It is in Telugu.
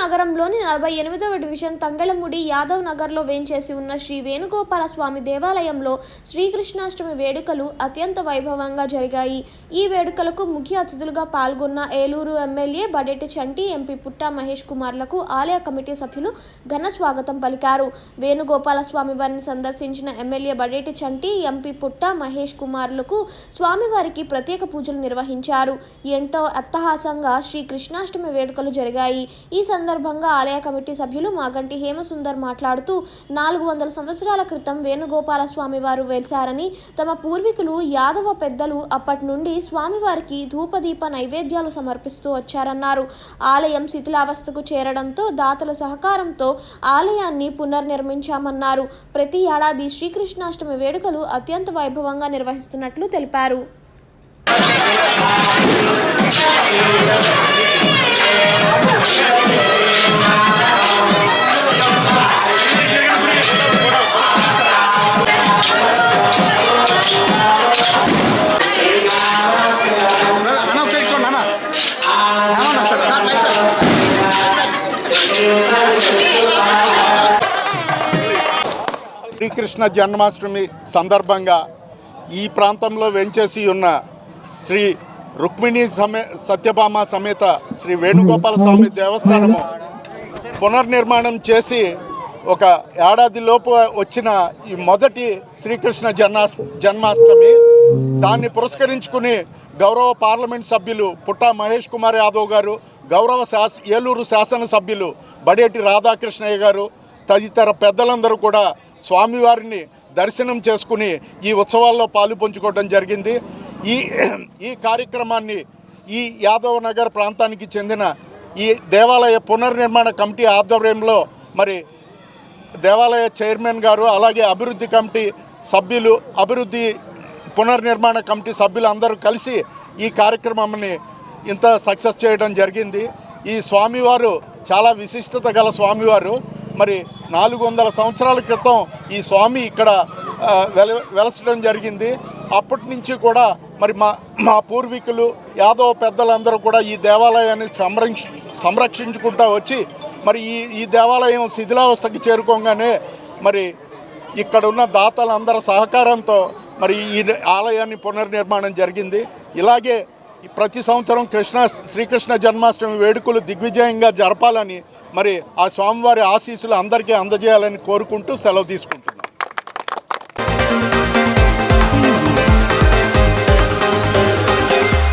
నగరంలోని 48వ డివిజన్ తంగళముడి యాదవ్ నగర్లో వేంచేసి ఉన్న శ్రీ వేణుగోపాల స్వామి దేవాలయంలో శ్రీకృష్ణాష్టమి వేడుకలు అత్యంత వైభవంగా జరిగాయి. ఈ వేడుకలకు ముఖ్య అతిథులుగా పాల్గొన్న ఏలూరు ఎమ్మెల్యే బడేటి చంటి, ఎంపీ పుట్టా మహేష్ కుమార్లకు ఆలయ కమిటీ సభ్యులు ఘన స్వాగతం పలికారు. వేణుగోపాల స్వామి వారిని సందర్శించిన ఎమ్మెల్యే బడేటి చంటి, ఎంపీ పుట్టా మహేష్ కుమార్లకు స్వామివారికి ప్రత్యేక పూజలు నిర్వహించారు. ఎంతో అట్టహాసంగా శ్రీకృష్ణాష్టమి వేడుకలు జరిగాయి. ఈ సందర్భంగా ఆలయ కమిటీ సభ్యులు మాగంటి హేమసుందర్ మాట్లాడుతూ 400 సంవత్సరాల క్రితం వేణుగోపాల స్వామి వారు వెలిశారని, తమ పూర్వీకులు యాదవ పెద్దలు అప్పటి నుండి స్వామివారికి ధూపదీప నైవేద్యాలు సమర్పిస్తూ వచ్చారన్నారు. ఆలయం శిథిలావస్థకు చేరడంతో దాతల సహకారంతో ఆలయాన్ని పునర్నిర్మించామన్నారు. ప్రతి ఏడాది శ్రీకృష్ణాష్టమి వేడుకలు అత్యంత వైభవంగా నిర్వహిస్తున్నట్లు తెలిపారు. శ్రీకృష్ణ జన్మాష్టమి సందర్భంగా ఈ ప్రాంతంలో వెంచేసి ఉన్న శ్రీ రుక్మిణి సత్యభామ సమేత శ్రీ వేణుగోపాల స్వామి దేవస్థానము పునర్నిర్మాణం చేసి ఒక ఏడాదిలోపు వచ్చిన ఈ మొదటి శ్రీకృష్ణ జన్మాష్టమి. దాన్ని పురస్కరించుకుని గౌరవ పార్లమెంట్ సభ్యులు పుట్టా మహేష్ కుమార్ యాదవ్ గారు, గౌరవ ఏలూరు శాసనసభ్యులు బడేటి రాధాకృష్ణయ్య గారు తదితర పెద్దలందరూ కూడా స్వామివారిని దర్శనం చేసుకుని ఈ ఉత్సవాల్లో పాలు పంచుకోవడం జరిగింది. ఈ కార్యక్రమాన్ని ఈ యాదవ్ నగర్ ప్రాంతానికి చెందిన ఈ దేవాలయ పునర్నిర్మాణ కమిటీ ఆధ్వర్యంలో మరి దేవాలయ చైర్మన్ గారు, అలాగే అభివృద్ధి కమిటీ సభ్యులు, అభివృద్ధి పునర్నిర్మాణ కమిటీ సభ్యులు అందరూ కలిసి ఈ కార్యక్రమాన్ని ఇంత సక్సెస్ చేయడం జరిగింది. ఈ స్వామివారు చాలా విశిష్టత గల స్వామివారు. మరి 400 సంవత్సరాల క్రితం ఈ స్వామి ఇక్కడ వెలసడం జరిగింది. అప్పటి నుంచి కూడా మరి మా పూర్వీకులు యాదవ పెద్దలందరూ కూడా ఈ దేవాలయాన్ని సంరక్షించుకుంటూ వచ్చి మరి ఈ దేవాలయం శిథిలావస్థకి చేరుకోగానే మరి ఇక్కడ ఉన్న దాతలందరి సహకారంతో మరి ఈ ఆలయాన్ని పునర్నిర్మాణం జరిగింది. ఇలాగే ప్రతి సంవత్సరం శ్రీకృష్ణ జన్మాష్టమి వేడుకలు దిగ్విజయంగా జరపాలని మరి ఆ స్వామివారి ఆశీస్సులు అందరికీ అందజేయాలని కోరుకుంటూ సెలవు తీసుకుంటాం.